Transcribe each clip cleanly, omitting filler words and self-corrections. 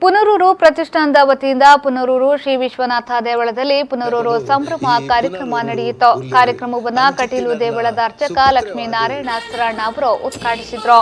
ಪುನರೂರು ಪ್ರತಿಷ್ಠಾನದ ವತಿಯಿಂದ ಪುನರೂರು ಶ್ರೀ ವಿಶ್ವನಾಥ ದೇವಳದಲ್ಲಿ ಪುನರೂರು ಸಂಭ್ರಮ ಕಾರ್ಯಕ್ರಮ ನಡೆಯಿತು. ಕಾರ್ಯಕ್ರಮವನ್ನು ಕಟೀಲು ದೇವಳದ ಅರ್ಚಕ ಲಕ್ಷ್ಮೀನಾರಾಯಣ ಶರಣ ಅವರು ಉದ್ಘಾಟಿಸಿದರು.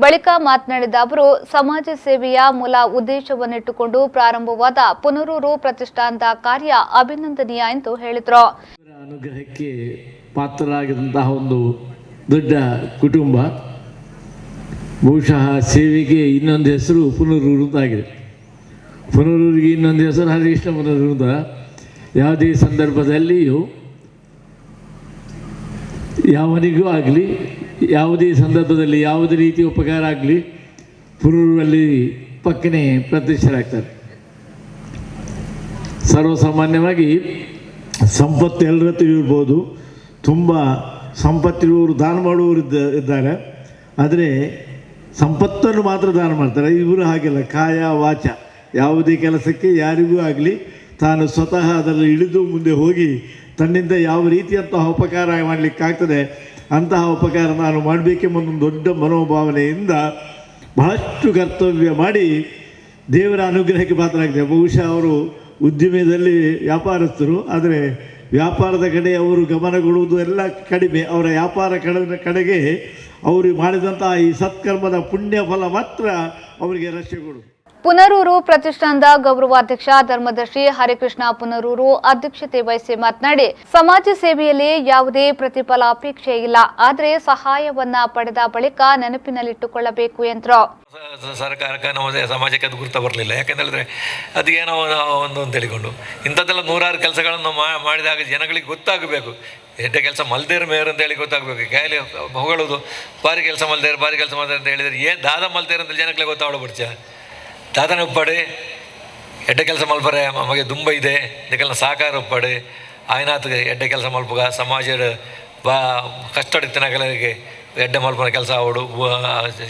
ಬಳಿಕ ಮಾತನಾಡಿದ ಅವರು, ಸಮಾಜ ಸೇವೆಯ ಮೂಲ ಉದ್ದೇಶವನ್ನಿಟ್ಟುಕೊಂಡು ಪ್ರಾರಂಭವಾದ ಪುನರೂರು ಪ್ರತಿಷ್ಠಾನದ ಕಾರ್ಯ ಅಭಿನಂದನೀಯ ಎಂದು ಹೇಳಿದರು. ಅನುಗ್ರಹಕ್ಕೆ ಪಾತ್ರರಾಗಿದಂತಹ ಒಂದು ದೊಡ್ಡ ಕುಟುಂಬ. ಬಹುಶಃ ಸೇವೆಗೆ ಇನ್ನೊಂದು ಹೆಸರು ಪುನರೂರು ಅಂತಾಗಿದೆ. ಪುನರೂರಿಗೆ ಇನ್ನೊಂದು ಹೆಸರು ಹರಿಕೃಷ್ಣ ಪುನರೂರು ಅಂತ. ಯಾವುದೇ ಸಂದರ್ಭದಲ್ಲಿಯೂ ಯಾವನಿಗೂ ಆಗಲಿ, ಯಾವುದೇ ಸಂದರ್ಭದಲ್ಲಿ ಯಾವುದೇ ರೀತಿಯ ಉಪಕಾರ ಆಗಲಿ, ಪುನರೂರಲ್ಲಿ ಪಕ್ಕನೆ ಪ್ರತಿಷ್ಠರಾಗ್ತಾರೆ. ಸರ್ವಸಾಮಾನ್ಯವಾಗಿ ಸಂಪತ್ತು ಎಲ್ಲರ ಹತ್ರ ಇರ್ಬೋದು, ತುಂಬ ಸಂಪತ್ತಿರುವವರು ದಾನ ಮಾಡುವವರು ಇದ್ದಾರೆ. ಆದರೆ ಸಂಪತ್ತನ್ನು ಮಾತ್ರ ದಾನ ಮಾಡ್ತಾರೆ. ಇವರು ಹಾಗೆಲ್ಲ ಕಾಯ ವಾಚ ಯಾವುದೇ ಕೆಲಸಕ್ಕೆ ಯಾರಿಗೂ ಆಗಲಿ ತಾನು ಸ್ವತಃ ಅದರಲ್ಲಿ ಇಳಿದು ಮುಂದೆ ಹೋಗಿ ತನ್ನಿಂದ ಯಾವ ರೀತಿಯಂತಹ ಉಪಕಾರ ಮಾಡಲಿಕ್ಕಾಗ್ತದೆ ಅಂತಹ ಉಪಕಾರ ನಾನು ಮಾಡಬೇಕೆಂಬ ಒಂದು ದೊಡ್ಡ ಮನೋಭಾವನೆಯಿಂದ ಬಹಳಷ್ಟು ಕರ್ತವ್ಯ ಮಾಡಿ ದೇವರ ಅನುಗ್ರಹಕ್ಕೆ ಪಾತ್ರರಾಗಿದೆ. ಬಹುಶಃ ಅವರು ಉದ್ಯಮದಲ್ಲಿ ವ್ಯಾಪಾರಸ್ಥರು, ಆದರೆ ವ್ಯಾಪಾರದ ಕಡೆ ಅವರು ಗಮನ ಕೊಡುವುದು ಎಲ್ಲ ಕಡಿಮೆ. ಅವರ ವ್ಯಾಪಾರ ಕಡೆಗೆ ಅವರು ಮಾಡಿದಂತಹ ಈ ಸತ್ಕರ್ಮದ ಪುಣ್ಯ ಫಲ ಮಾತ್ರ ಅವರಿಗೆ ರಕ್ಷೆ ಕೊಡು. ಪುನರೂರು ಪ್ರತಿಷ್ಠಾನದ ಗೌರವಾಧ್ಯಕ್ಷ ಧರ್ಮದರ್ಶಿ ಹರಿಕೃಷ್ಣ ಪುನರೂರು ಅಧ್ಯಕ್ಷತೆ ವಹಿಸಿ ಮಾತನಾಡಿ, ಸಮಾಜ ಸೇವೆಯಲ್ಲಿ ಯಾವುದೇ ಪ್ರತಿಫಲ ಅಪೇಕ್ಷೆ ಇಲ್ಲ, ಆದರೆ ಸಹಾಯವನ್ನ ಪಡೆದ ಬಳಿಕ ನೆನಪಿನಲ್ಲಿಟ್ಟುಕೊಳ್ಳಬೇಕು ಎಂದರು. ಸರ್ಕಾರಕ್ಕೆ ನಮ್ಮ ಸಮಾಜಕ್ಕೆ ಅದು ಗುರುತ ಬರಲಿಲ್ಲ. ಯಾಕೆಂತೇಳಿದ್ರೆ ಅದೇನೋ ಒಂದು ಅಂತ ಹೇಳಿಕೊಂಡು ಇಂಥದ್ದೆಲ್ಲ ನೂರಾರು ಕೆಲಸಗಳನ್ನು ಮಾಡಿದಾಗ ಜನಗಳಿಗೆ ಗೊತ್ತಾಗಬೇಕು. ಎಡ್ಡೆ ಕೆಲಸ ಮಲ್ದೇರು ಮೇಯರ್ ಅಂತ ಹೇಳಿ ಗೊತ್ತಾಗಬೇಕು. ಕಾಯಿಲೆ ಹೊಗಳೋದು ಭಾರಿ ಕೆಲಸ ಮಲ್ದೇರು ಅಂತ ಹೇಳಿದರೆ ಏನು ದಾದ ಮಲ್ದೇರು ಅಂತ ಜನಗಳಿಗೆ ಗೊತ್ತಾಗ್ಬಿಡ್ಚ. ದಾದನ ಉಪ್ಪಾಡೆ ಎಡ್ಡೆ ಕೆಲಸ ಮಲ್ಪರೆ ಮಗೆ ದುಂಬ ಇದೆ ಇದಕ್ಕೆಲ್ಲ ಸಹಕಾರ ಉಪ್ಪಾಡೆ ಆಯ್ನಾತ್ಗೆ ಎಡ್ಡೆ ಕೆಲಸ ಮಲ್ಪಗ ಸಮಾಜದ ಕಷ್ಟಡಿತ್ತಿನಗಳಿಗೆ ಎಡ್ಡೆ ಮಲ್ಪನ ಕೆಲಸ ಆವಡು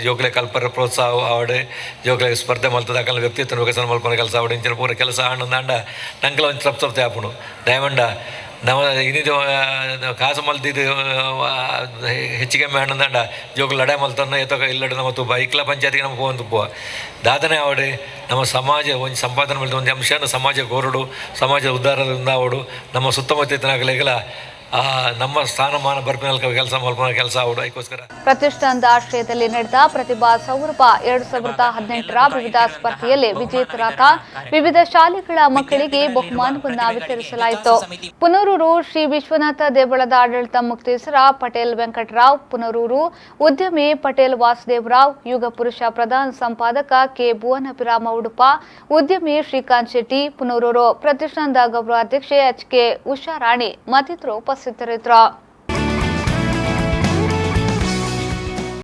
ಜೋಕ್ಲೆ ಕಲ್ಪರ ಪ್ರೋತ್ಸಾಹ ಆವಡೆ ಜೋಕ್ಲೆ ಸ್ಪರ್ಧೆ ಮಲ್ತದ ಅಕಲ್ ವ್ಯಕ್ತಿತ್ವ ವಿಕಸನ ಮಲ್ಪನ ಕೆಲಸ ಆವಡು ಇಂಚಿನ ಪೂರ ಕೆಲಸ ಆಂಡ ನಂಕಲ ಒಂದು ಸಪ್ತೆ ಆಪುಣು ಡೈಮಂಡ ನಾವು ಇನ್ನಿದು ಕಾಸು ಮಲ್ತಿದ್ದು ಹೆಚ್ಚಿಗೆ ಹಣ್ಣಂದಂಡ ಜೋಗುಲು ಲಡೆ ಮಲ್ತನ್ನ ಎತ್ತೋ ಇಲ್ಲಡ ನಮ್ಮ ತುಪ್ಪ ಇಕ್ಲ ಪಂಚಾಯತಿಗೆ ನಮಗೆ ಹೋಗಿ ತುಪ್ಪ ದಾದನೆ ಆವಡೆ ನಮ್ಮ ಸಮಾಜ ಒಂದು ಸಂಪಾದನೆ ಮಾಡಿದ ಒಂದು ಅಂಶನ ಸಮಾಜ ಗೋರಡು ಸಮಾಜ ಉದ್ಧಾರದಿಂದ ಆವಡು ನಮ್ಮ ಸುತ್ತಮುತ್ತಲಿನ ನಮ್ಮ ಸ್ಥಾನಮಾನ ಬರ್ಪಿನ ಕೆಲಸ ಮಲ್ಪನ ಕೆಲಸ ಆವಡು. ಅದಕ್ಕೋಸ್ಕರ ಪ್ರತಿಷ್ಠಾನದ ಆಶ್ರಯದಲ್ಲಿ ನಡೆದ ಪ್ರತಿಭಾ ಸೌರಭ 2018ರ ವಿವಿಧ ಸ್ಪರ್ಧೆಯಲ್ಲಿ ವಿಜೇತರಾದ ವಿವಿಧ ಶಾಲೆಗಳ ಮಕ್ಕಳಿಗೆ ಬಹುಮಾನವನ್ನು ವಿತರಿಸಲಾಯಿತು. ಪುನರೂರು ಶ್ರೀ ವಿಶ್ವನಾಥ ದೇವಳದ ಆಡಳಿತ ಮುಕ್ತೇಸರ ಪಟೇಲ್ ವೆಂಕಟರಾವ್ ಪುನರೂರು, ಉದ್ಯಮಿ ಪಟೇಲ್ ವಾಸುದೇವರಾವ್, ಯುಗ ಪುರುಷ ಪ್ರಧಾನ ಸಂಪಾದಕ ಕೆ ಭುವನಭಿರಾಮ ಉಡುಪ, ಉದ್ಯಮಿ ಶ್ರೀಕಾಂತ್ ಶೆಟ್ಟಿ ಪುನರೂರು, ಪ್ರತಿಷ್ಠಾನದ ಗೌರವಾಧ್ಯಕ್ಷೆ ಎಚ್ ಕೆ ಉಷಾರಾಣಿ ಮತ್ತಿತರರು ಉಪಸ್ಥಿತರಿದ್ದರು.